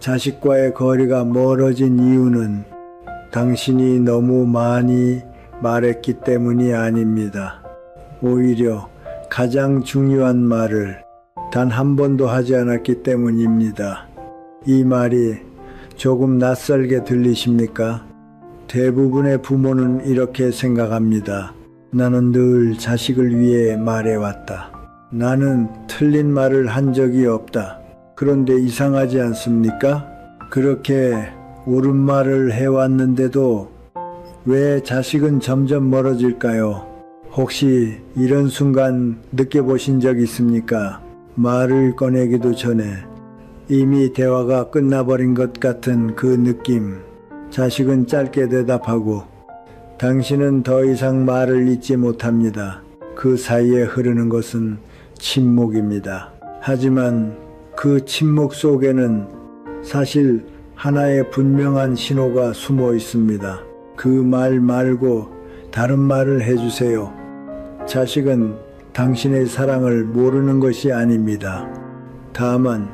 자식과의 거리가 멀어진 이유는 당신이 너무 많이 말했기 때문이 아닙니다. 오히려 가장 중요한 말을 단 한 번도 하지 않았기 때문입니다. 이 말이 조금 낯설게 들리십니까? 대부분의 부모는 이렇게 생각합니다. 나는 늘 자식을 위해 말해왔다. 나는 틀린 말을 한 적이 없다. 그런데 이상하지 않습니까? 그렇게 옳은 말을 해왔는데도 왜 자식은 점점 멀어질까요? 혹시 이런 순간 느껴보신 적 있습니까? 말을 꺼내기도 전에 이미 대화가 끝나버린 것 같은 그 느낌. 자식은 짧게 대답하고 당신은 더 이상 말을 잇지 못합니다. 그 사이에 흐르는 것은 침묵입니다. 하지만 그 침묵 속에는 사실 하나의 분명한 신호가 숨어 있습니다. 그 말 말고 다른 말을 해주세요. 자식은 당신의 사랑을 모르는 것이 아닙니다. 다만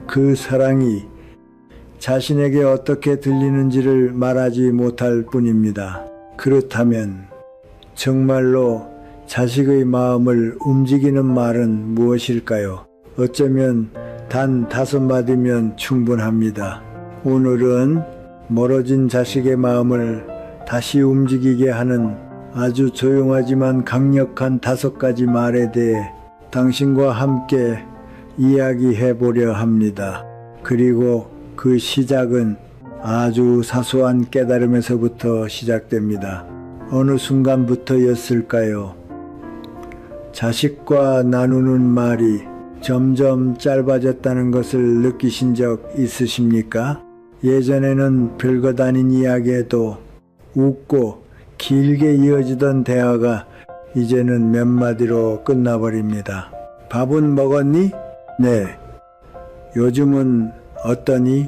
그 사랑이 자신에게 어떻게 들리는지를 말하지 못할 뿐입니다. 그렇다면 정말로 자식의 마음을 움직이는 말은 무엇일까요? 어쩌면 단 5마디면 충분합니다. 오늘은 멀어진 자식의 마음을 다시 움직이게 하는 아주 조용하지만 강력한 5가지 말에 대해 당신과 함께 이야기해 보려 합니다. 그리고 그 시작은 아주 사소한 깨달음에서부터 시작됩니다. 어느 순간부터였을까요? 자식과 나누는 말이 점점 짧아졌다는 것을 느끼신 적 있으십니까? 예전에는 별것 아닌 이야기에도 웃고 길게 이어지던 대화가 이제는 몇 마디로 끝나버립니다. 밥은 먹었니? 네. 요즘은 어떠니?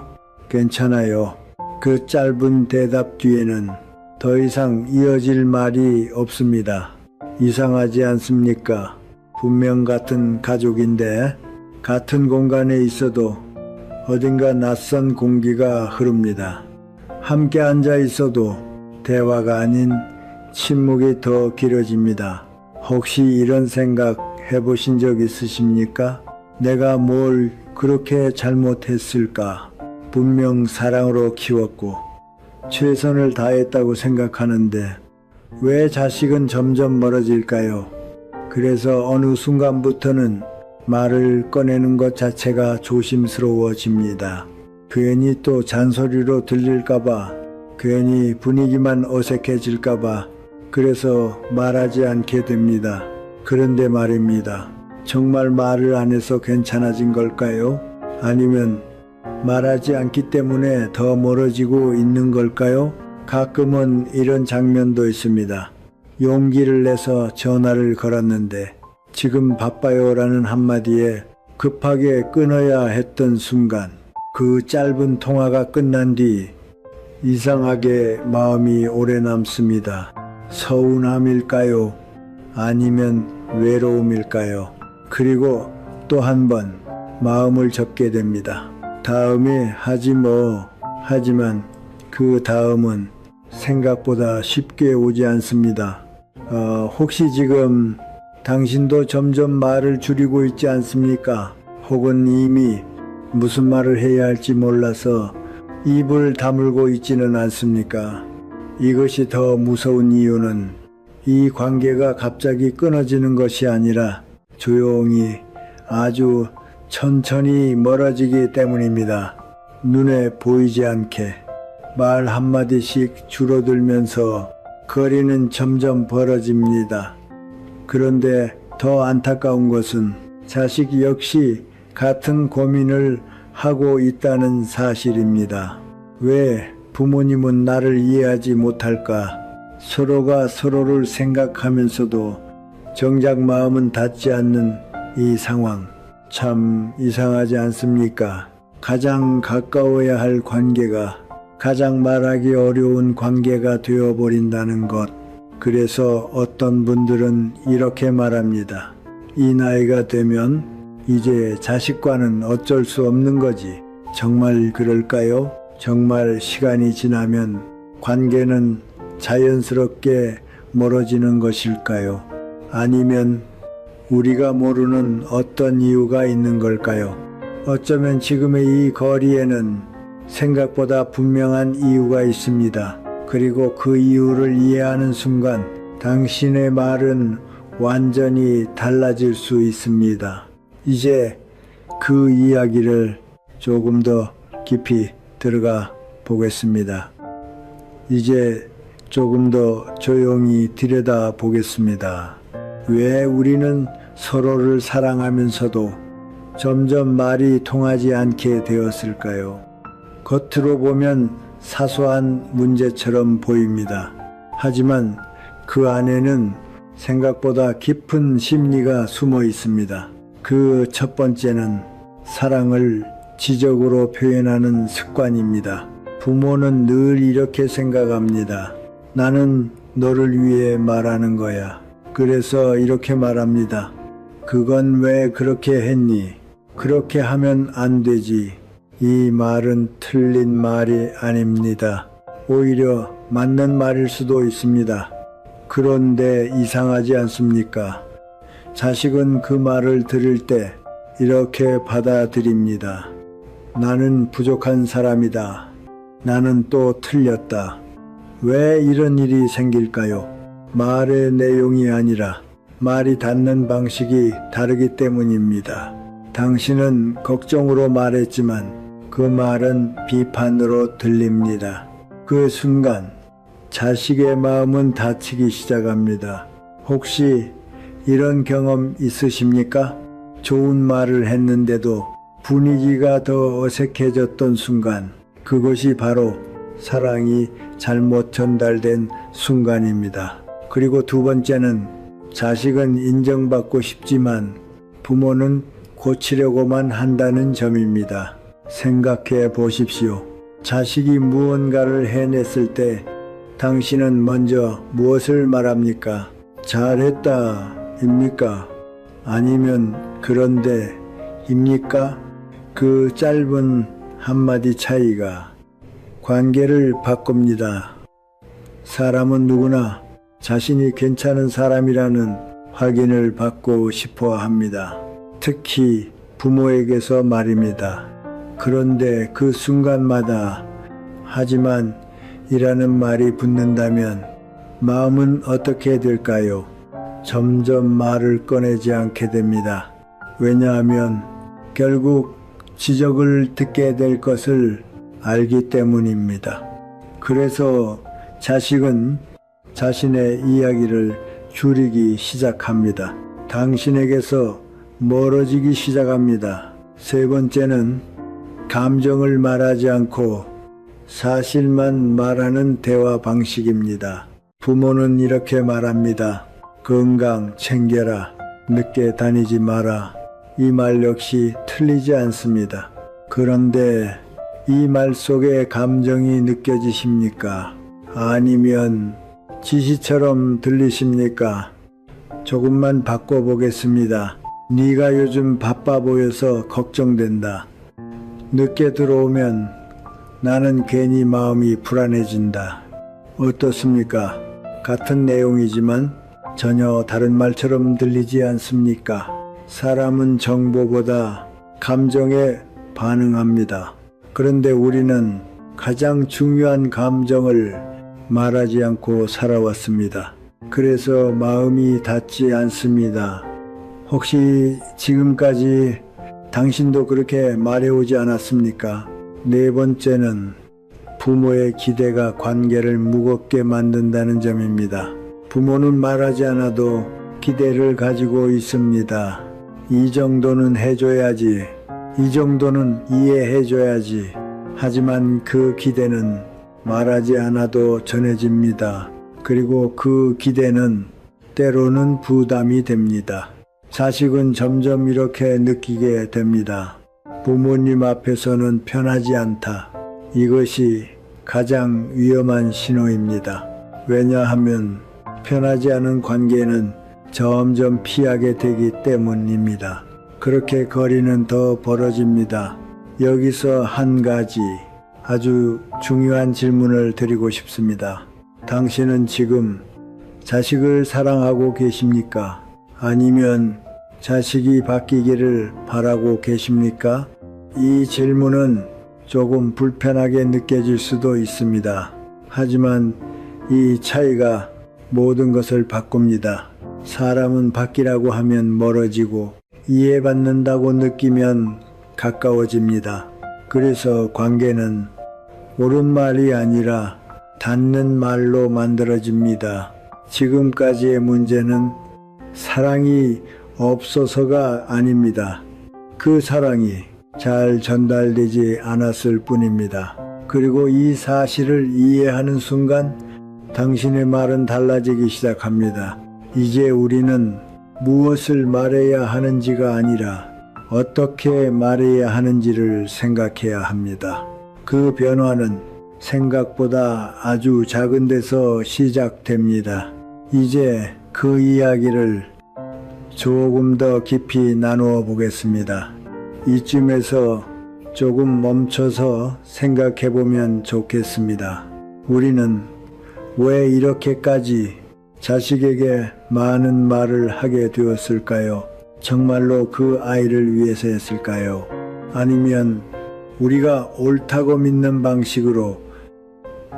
괜찮아요. 그 짧은 대답 뒤에는 더 이상 이어질 말이 없습니다. 이상하지 않습니까? 분명 같은 가족인데 같은 공간에 있어도 어딘가 낯선 공기가 흐릅니다. 함께 앉아 있어도 대화가 아닌 침묵이 더 길어집니다. 혹시 이런 생각 해보신 적 있으십니까? 내가 뭘 그렇게 잘못했을까? 분명 사랑으로 키웠고 최선을 다했다고 생각하는데 왜 자식은 점점 멀어질까요? 그래서 어느 순간부터는 말을 꺼내는 것 자체가 조심스러워집니다. 괜히 또 잔소리로 들릴까봐, 괜히 분위기만 어색해질까봐 그래서 말하지 않게 됩니다. 그런데 말입니다. 정말 말을 안 해서 괜찮아진 걸까요? 아니면 말하지 않기 때문에 더 멀어지고 있는 걸까요? 가끔은 이런 장면도 있습니다. 용기를 내서 전화를 걸었는데 지금 바빠요라는 한마디에 급하게 끊어야 했던 순간, 그 짧은 통화가 끝난 뒤 이상하게 마음이 오래 남습니다. 서운함일까요? 아니면 외로움일까요? 그리고 또 한 번 마음을 접게 됩니다. 다음에 하지 뭐. 하지만 그 다음은 생각보다 쉽게 오지 않습니다. 혹시 지금 당신도 점점 말을 줄이고 있지 않습니까? 혹은 이미 무슨 말을 해야 할지 몰라서 입을 다물고 있지는 않습니까? 이것이 더 무서운 이유는 이 관계가 갑자기 끊어지는 것이 아니라 조용히 아주 천천히 멀어지기 때문입니다. 눈에 보이지 않게 말 한마디씩 줄어들면서 거리는 점점 벌어집니다. 그런데 더 안타까운 것은 자식 역시 같은 고민을 하고 있다는 사실입니다. 왜 부모님은 나를 이해하지 못할까? 서로가 서로를 생각하면서도 정작 마음은 닿지 않는 이 상황, 참 이상하지 않습니까? 가장 가까워야 할 관계가 가장 말하기 어려운 관계가 되어버린다는 것. 그래서 어떤 분들은 이렇게 말합니다. 이 나이가 되면 이제 자식과는 어쩔 수 없는 거지. 정말 그럴까요? 정말 시간이 지나면 관계는 자연스럽게 멀어지는 것일까요? 아니면 우리가 모르는 어떤 이유가 있는 걸까요? 어쩌면 지금의 이 거리에는 생각보다 분명한 이유가 있습니다. 그리고 그 이유를 이해하는 순간 당신의 말은 완전히 달라질 수 있습니다. 이제 그 이야기를 조금 더 깊이 들어가 보겠습니다. 이제 조금 더 조용히 들여다 보겠습니다. 왜 우리는 서로를 사랑하면서도 점점 말이 통하지 않게 되었을까요? 겉으로 보면 사소한 문제처럼 보입니다. 하지만 그 안에는 생각보다 깊은 심리가 숨어 있습니다. 그 첫 번째는 사랑을 지적으로 표현하는 습관입니다. 부모는 늘 이렇게 생각합니다. 나는 너를 위해 말하는 거야. 그래서 이렇게 말합니다. 그건 왜 그렇게 했니? 그렇게 하면 안 되지. 이 말은 틀린 말이 아닙니다. 오히려 맞는 말일 수도 있습니다. 그런데 이상하지 않습니까? 자식은 그 말을 들을 때 이렇게 받아들입니다. 나는 부족한 사람이다. 나는 또 틀렸다. 왜 이런 일이 생길까요? 말의 내용이 아니라 말이 닿는 방식이 다르기 때문입니다. 당신은 걱정으로 말했지만 그 말은 비판으로 들립니다. 그 순간 자식의 마음은 다치기 시작합니다. 혹시 이런 경험 있으십니까? 좋은 말을 했는데도 분위기가 더 어색해졌던 순간, 그것이 바로 사랑이 잘못 전달된 순간입니다. 그리고 두 번째는 자식은 인정받고 싶지만 부모는 고치려고만 한다는 점입니다. 생각해 보십시오. 자식이 무언가를 해냈을 때 당신은 먼저 무엇을 말합니까? 잘했다 입니까? 아니면 그런데 입니까? 그 짧은 한마디 차이가 관계를 바꿉니다. 사람은 누구나 자신이 괜찮은 사람이라는 확인을 받고 싶어 합니다. 특히 부모에게서 말입니다. 그런데 그 순간마다 하지만 이라는 말이 붙는다면 마음은 어떻게 될까요? 점점 말을 꺼내지 않게 됩니다. 왜냐하면 결국 지적을 듣게 될 것을 알기 때문입니다. 그래서 자식은 자신의 이야기를 줄이기 시작합니다. 당신에게서 멀어지기 시작합니다. 세 번째는 감정을 말하지 않고 사실만 말하는 대화 방식입니다. 부모는 이렇게 말합니다. 건강 챙겨라. 늦게 다니지 마라. 이 말 역시 틀리지 않습니다. 그런데 이 말 속에 감정이 느껴지십니까? 아니면 지시처럼 들리십니까? 조금만 바꿔보겠습니다. 네가 요즘 바빠 보여서 걱정된다. 늦게 들어오면 나는 괜히 마음이 불안해진다. 어떻습니까? 같은 내용이지만 전혀 다른 말처럼 들리지 않습니까? 사람은 정보보다 감정에 반응합니다. 그런데 우리는 가장 중요한 감정을 말하지 않고 살아왔습니다. 그래서 마음이 닿지 않습니다. 혹시 지금까지 당신도 그렇게 말해오지 않았습니까? 네 번째는 부모의 기대가 관계를 무겁게 만든다는 점입니다. 부모는 말하지 않아도 기대를 가지고 있습니다. 이 정도는 해줘야지. 이 정도는 이해해줘야지. 하지만 그 기대는 말하지 않아도 전해집니다. 그리고 그 기대는 때로는 부담이 됩니다. 자식은 점점 이렇게 느끼게 됩니다. 부모님 앞에서는 편하지 않다. 이것이 가장 위험한 신호입니다. 왜냐하면 편하지 않은 관계는 점점 피하게 되기 때문입니다. 그렇게 거리는 더 벌어집니다. 여기서 한 가지 아주 중요한 질문을 드리고 싶습니다. 당신은 지금 자식을 사랑하고 계십니까? 아니면 자식이 바뀌기를 바라고 계십니까? 이 질문은 조금 불편하게 느껴질 수도 있습니다. 하지만 이 차이가 모든 것을 바꿉니다. 사람은 바뀌라고 하면 멀어지고 이해받는다고 느끼면 가까워집니다. 그래서 관계는 옳은 말이 아니라 닿는 말로 만들어집니다. 지금까지의 문제는 사랑이 없어서가 아닙니다. 그 사랑이 잘 전달되지 않았을 뿐입니다. 그리고 이 사실을 이해하는 순간 당신의 말은 달라지기 시작합니다. 이제 우리는 무엇을 말해야 하는지가 아니라 어떻게 말해야 하는지를 생각해야 합니다. 그 변화는 생각보다 아주 작은 데서 시작됩니다. 이제 그 이야기를 조금 더 깊이 나누어 보겠습니다. 이쯤에서 조금 멈춰서 생각해 보면 좋겠습니다. 우리는 왜 이렇게까지 자식에게 많은 말을 하게 되었을까요? 정말로 그 아이를 위해서였을까요? 아니면 우리가 옳다고 믿는 방식으로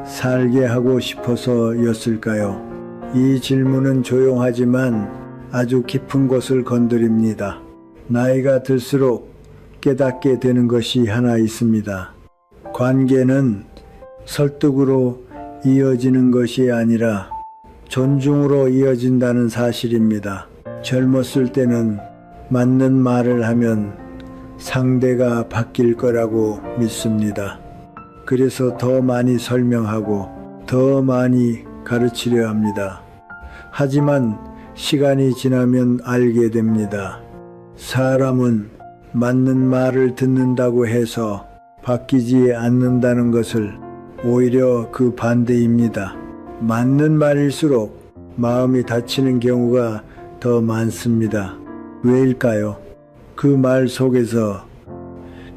살게 하고 싶어서였을까요? 이 질문은 조용하지만 아주 깊은 곳을 건드립니다. 나이가 들수록 깨닫게 되는 것이 하나 있습니다. 관계는 설득으로 이어지는 것이 아니라 존중으로 이어진다는 사실입니다. 젊었을 때는 맞는 말을 하면 상대가 바뀔 거라고 믿습니다. 그래서 더 많이 설명하고 더 많이 가르치려 합니다. 하지만 시간이 지나면 알게 됩니다. 사람은 맞는 말을 듣는다고 해서 바뀌지 않는다는 것을 오히려 그 반대입니다. 맞는 말일수록 마음이 다치는 경우가 더 많습니다. 왜일까요? 그 말 속에서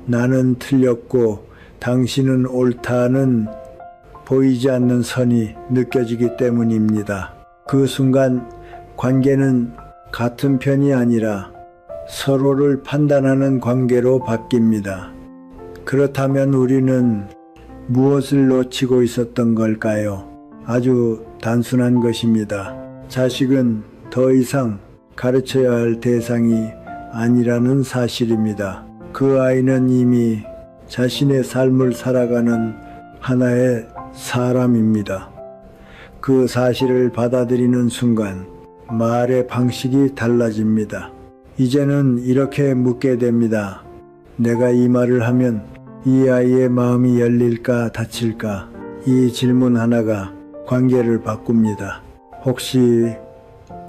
나는 틀렸고 당신은 옳다는 보이지 않는 선이 느껴지기 때문입니다. 그 순간 관계는 같은 편이 아니라 서로를 판단하는 관계로 바뀝니다. 그렇다면 우리는 무엇을 놓치고 있었던 걸까요? 아주 단순한 것입니다. 자식은 더 이상 가르쳐야 할 대상이 아니라는 사실입니다. 그 아이는 이미 자신의 삶을 살아가는 하나의 사람입니다. 그 사실을 받아들이는 순간 말의 방식이 달라집니다. 이제는 이렇게 묻게 됩니다. 내가 이 말을 하면 이 아이의 마음이 열릴까 닫힐까? 이 질문 하나가 관계를 바꿉니다. 혹시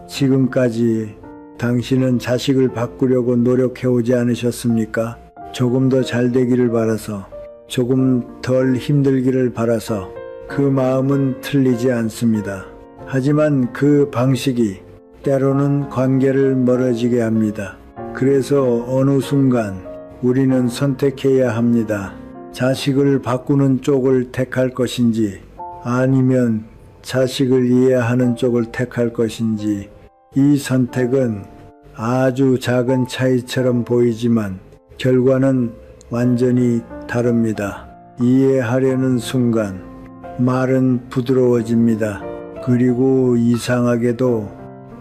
지금까지 당신은 자식을 바꾸려고 노력해오지 않으셨습니까? 조금 더 잘 되기를 바라서, 조금 덜 힘들기를 바라서 그 마음은 틀리지 않습니다. 하지만 그 방식이 때로는 관계를 멀어지게 합니다. 그래서 어느 순간 우리는 선택해야 합니다. 자식을 바꾸는 쪽을 택할 것인지 아니면 자식을 이해하는 쪽을 택할 것인지. 이 선택은 아주 작은 차이처럼 보이지만 결과는 완전히 다릅니다. 이해하려는 순간 말은 부드러워집니다. 그리고 이상하게도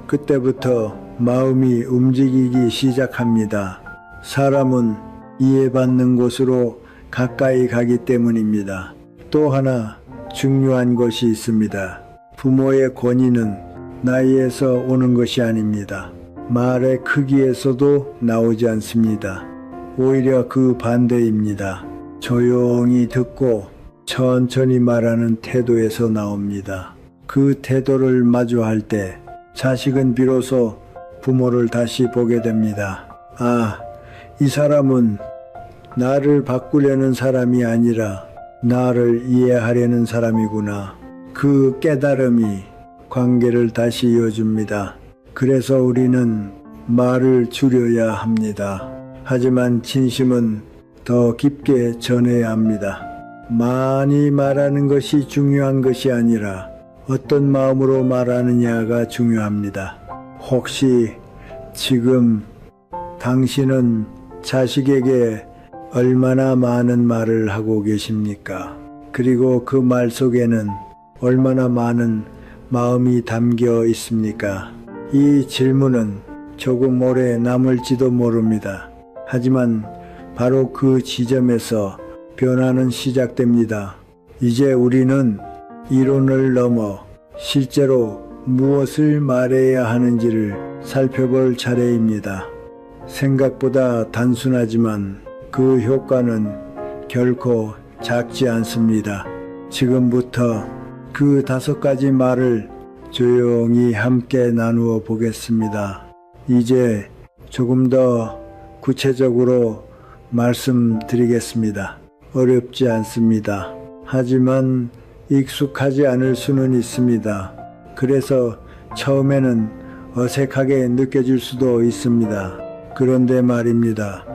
그때부터 마음이 움직이기 시작합니다. 사람은 이해받는 곳으로 가까이 가기 때문입니다. 또 하나 중요한 것이 있습니다. 부모의 권위는 나이에서 오는 것이 아닙니다. 말의 크기에서도 나오지 않습니다. 오히려 그 반대입니다. 조용히 듣고 천천히 말하는 태도에서 나옵니다. 그 태도를 마주할 때 자식은 비로소 부모를 다시 보게 됩니다. 아, 이 사람은 나를 바꾸려는 사람이 아니라 나를 이해하려는 사람이구나. 그 깨달음이 관계를 다시 이어줍니다. 그래서 우리는 말을 줄여야 합니다. 하지만 진심은 더 깊게 전해야 합니다. 많이 말하는 것이 중요한 것이 아니라 어떤 마음으로 말하느냐가 중요합니다. 혹시 지금 당신은 자식에게 얼마나 많은 말을 하고 계십니까? 그리고 그 말 속에는 얼마나 많은 마음이 담겨 있습니까? 이 질문은 조금 오래 남을지도 모릅니다. 하지만 바로 그 지점에서 변화는 시작됩니다. 이제 우리는 이론을 넘어 실제로 무엇을 말해야 하는지를 살펴볼 차례입니다. 생각보다 단순하지만 그 효과는 결코 작지 않습니다. 지금부터 그 5가지 말을 조용히 함께 나누어 보겠습니다. 이제 조금 더 구체적으로 말씀드리겠습니다. 어렵지 않습니다. 하지만 익숙하지 않을 수는 있습니다. 그래서 처음에는 어색하게 느껴질 수도 있습니다. 그런데 말입니다.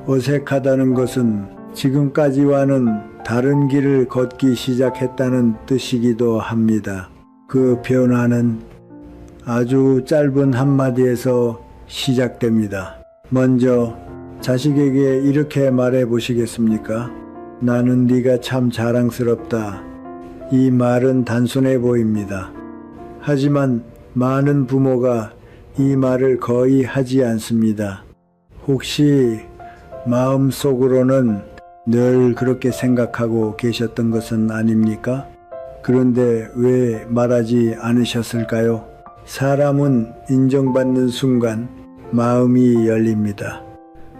어색하다는 것은 지금까지와는 다른 길을 걷기 시작했다는 뜻이기도 합니다. 그 변화는 아주 짧은 한마디에서 시작됩니다. 먼저 자식에게 이렇게 말해 보시겠습니까? 나는 네가 참 자랑스럽다. 이 말은 단순해 보입니다. 하지만 많은 부모가 이 말을 거의 하지 않습니다. 혹시 마음속으로는 늘 그렇게 생각하고 계셨던 것은 아닙니까? 그런데 왜 말하지 않으셨을까요? 사람은 인정받는 순간 마음이 열립니다.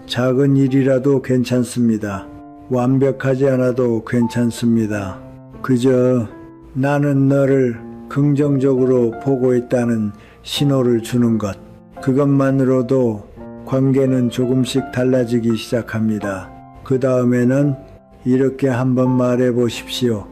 작은 일이라도 괜찮습니다. 완벽하지 않아도 괜찮습니다. 그저 나는 너를 긍정적으로 보고 있다는 신호를 주는 것, 그것만으로도 관계는 조금씩 달라지기 시작합니다. 그 다음에는 이렇게 한번 말해 보십시오.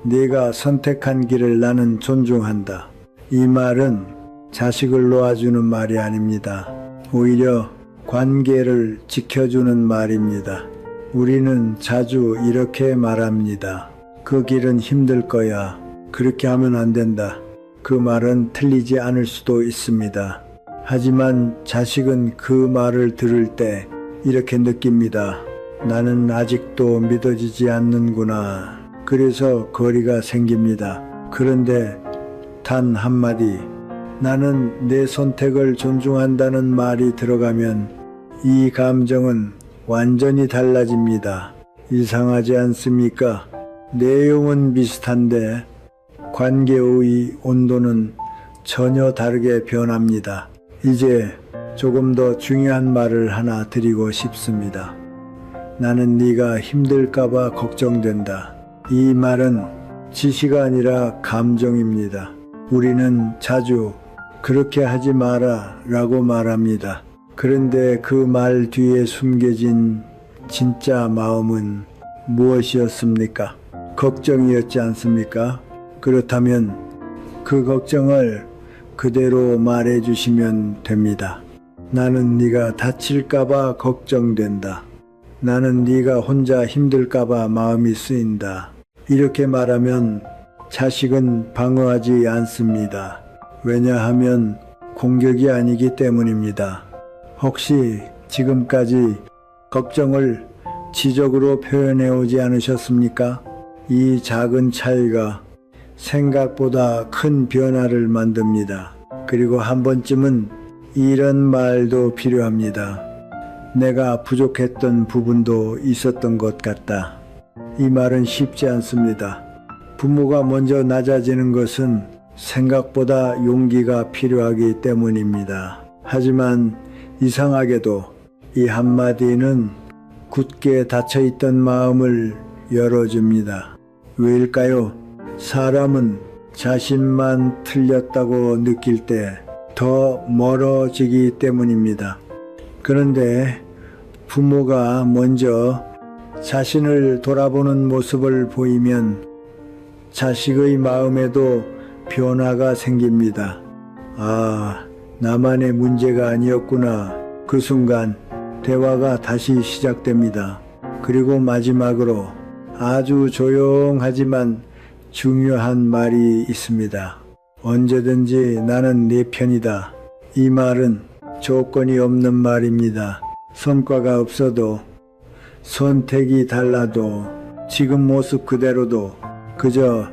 네가 선택한 길을 나는 존중한다. 이 말은 자식을 놓아주는 말이 아닙니다. 오히려 관계를 지켜주는 말입니다. 우리는 자주 이렇게 말합니다. 그 길은 힘들 거야. 그렇게 하면 안 된다. 그 말은 틀리지 않을 수도 있습니다. 하지만 자식은 그 말을 들을 때 이렇게 느낍니다. 나는 아직도 믿어지지 않는구나. 그래서 거리가 생깁니다. 그런데 단 한마디, 나는 내 선택을 존중한다는 말이 들어가면 이 감정은 완전히 달라집니다. 이상하지 않습니까? 내용은 비슷한데 관계의 온도는 전혀 다르게 변합니다. 이제 조금 더 중요한 말을 하나 드리고 싶습니다. 나는 네가 힘들까봐 걱정된다. 이 말은 지시가 아니라 감정입니다. 우리는 자주 그렇게 하지 마라 라고 말합니다. 그런데 그 말 뒤에 숨겨진 진짜 마음은 무엇이었습니까? 걱정이었지 않습니까? 그렇다면 그 걱정을 그대로 말해 주시면 됩니다. 나는 네가 다칠까봐 걱정된다. 나는 네가 혼자 힘들까봐 마음이 쓰인다. 이렇게 말하면 자식은 방어하지 않습니다. 왜냐하면 공격이 아니기 때문입니다. 혹시 지금까지 걱정을 지적으로 표현해 오지 않으셨습니까? 이 작은 차이가 생각보다 큰 변화를 만듭니다. 그리고 한 번쯤은 이런 말도 필요합니다. 내가 부족했던 부분도 있었던 것 같다. 이 말은 쉽지 않습니다. 부모가 먼저 낮아지는 것은 생각보다 용기가 필요하기 때문입니다. 하지만 이상하게도 이 한마디는 굳게 닫혀있던 마음을 열어줍니다. 왜일까요? 사람은 자신만 틀렸다고 느낄 때 더 멀어지기 때문입니다. 그런데 부모가 먼저 자신을 돌아보는 모습을 보이면 자식의 마음에도 변화가 생깁니다. 아, 나만의 문제가 아니었구나. 그 순간 대화가 다시 시작됩니다. 그리고 마지막으로 아주 조용하지만 중요한 말이 있습니다. 언제든지 나는 네 편이다. 이 말은 조건이 없는 말입니다. 성과가 없어도, 선택이 달라도, 지금 모습 그대로도 그저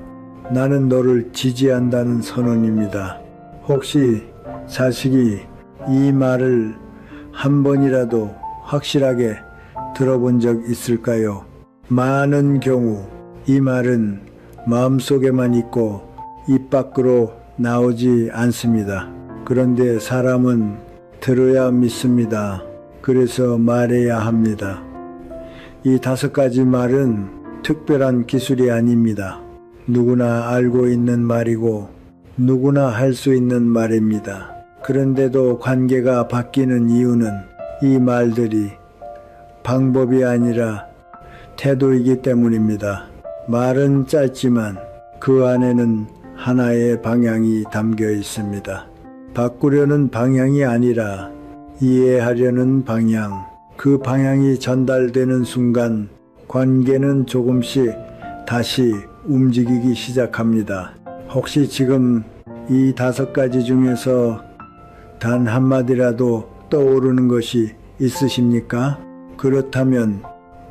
나는 너를 지지한다는 선언입니다. 혹시 자식이 이 말을 한 번이라도 확실하게 들어본 적 있을까요? 많은 경우 이 말은 마음속에만 있고 입 밖으로 나오지 않습니다. 그런데 사람은 들어야 믿습니다. 그래서 말해야 합니다. 이 5가지 말은 특별한 기술이 아닙니다. 누구나 알고 있는 말이고 누구나 할 수 있는 말입니다. 그런데도 관계가 바뀌는 이유는 이 말들이 방법이 아니라 태도이기 때문입니다. 말은 짧지만 그 안에는 하나의 방향이 담겨 있습니다. 바꾸려는 방향이 아니라 이해하려는 방향. 그 방향이 전달되는 순간 관계는 조금씩 다시 움직이기 시작합니다. 혹시 지금 이 5가지 중에서 단 한마디라도 떠오르는 것이 있으십니까? 그렇다면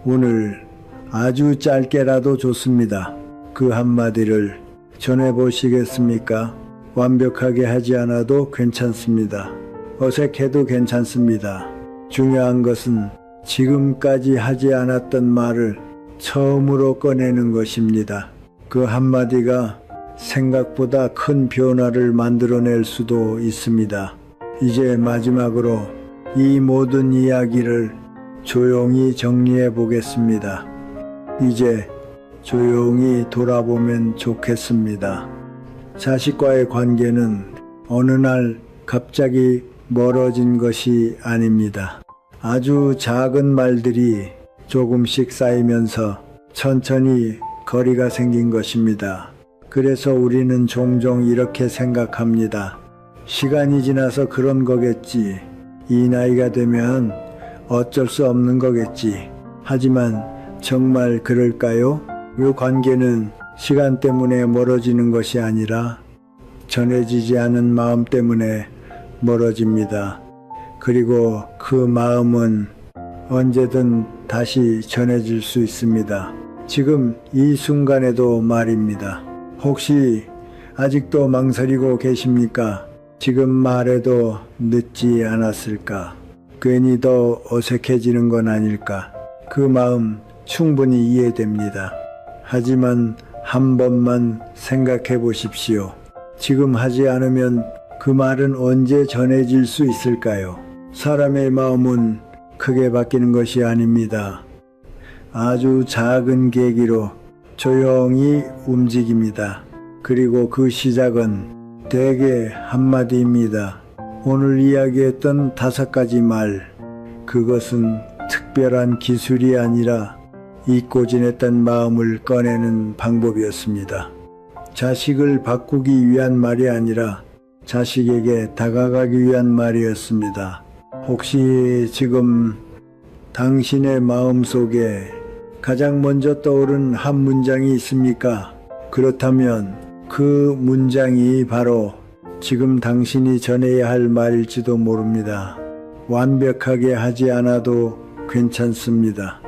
오늘 아주 짧게라도 좋습니다. 그 한마디를 전해보시겠습니까? 완벽하게 하지 않아도 괜찮습니다. 어색해도 괜찮습니다. 중요한 것은 지금까지 하지 않았던 말을 처음으로 꺼내는 것입니다. 그 한마디가 생각보다 큰 변화를 만들어낼 수도 있습니다. 이제 마지막으로 이 모든 이야기를 조용히 정리해 보겠습니다. 이제 조용히 돌아보면 좋겠습니다. 자식과의 관계는 어느 날 갑자기 멀어진 것이 아닙니다. 아주 작은 말들이 조금씩 쌓이면서 천천히 거리가 생긴 것입니다. 그래서 우리는 종종 이렇게 생각합니다. 시간이 지나서 그런 거겠지. 이 나이가 되면 어쩔 수 없는 거겠지. 하지만 정말 그럴까요? 그 관계는 시간 때문에 멀어지는 것이 아니라 전해지지 않은 마음 때문에 멀어집니다. 그리고 그 마음은 언제든 다시 전해질 수 있습니다. 지금 이 순간에도 말입니다. 혹시 아직도 망설이고 계십니까? 지금 말해도 늦지 않았을까? 괜히 더 어색해지는 건 아닐까? 그 마음 충분히 이해됩니다. 하지만 한 번만 생각해 보십시오. 지금 하지 않으면 그 말은 언제 전해질 수 있을까요? 사람의 마음은 크게 바뀌는 것이 아닙니다. 아주 작은 계기로 조용히 움직입니다. 그리고 그 시작은 대개 한마디입니다. 오늘 이야기했던 5가지 말, 그것은 특별한 기술이 아니라 잊고 지냈던 마음을 꺼내는 방법이었습니다. 자식을 바꾸기 위한 말이 아니라 자식에게 다가가기 위한 말이었습니다. 혹시 지금 당신의 마음속에 가장 먼저 떠오른 한 문장이 있습니까? 그렇다면 그 문장이 바로 지금 당신이 전해야 할 말일지도 모릅니다. 완벽하게 하지 않아도 괜찮습니다.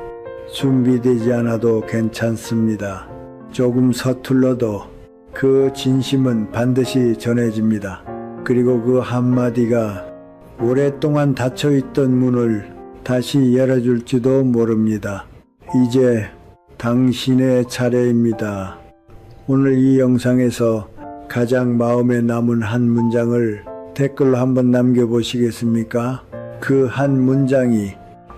준비되지 않아도 괜찮습니다. 조금 서툴러도 그 진심은 반드시 전해집니다. 그리고 그 한마디가 오랫동안 닫혀있던 문을 다시 열어줄지도 모릅니다. 이제 당신의 차례입니다. 오늘 이 영상에서 가장 마음에 남은 한 문장을 댓글로 한번 남겨보시겠습니까? 그 한 문장이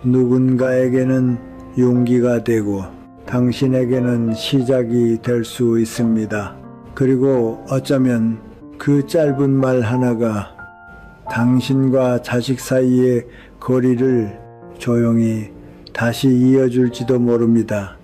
누군가에게는 용기가 되고 당신에게는 시작이 될 수 있습니다. 그리고 어쩌면 그 짧은 말 하나가 당신과 자식 사이의 거리를 조용히 다시 이어줄지도 모릅니다.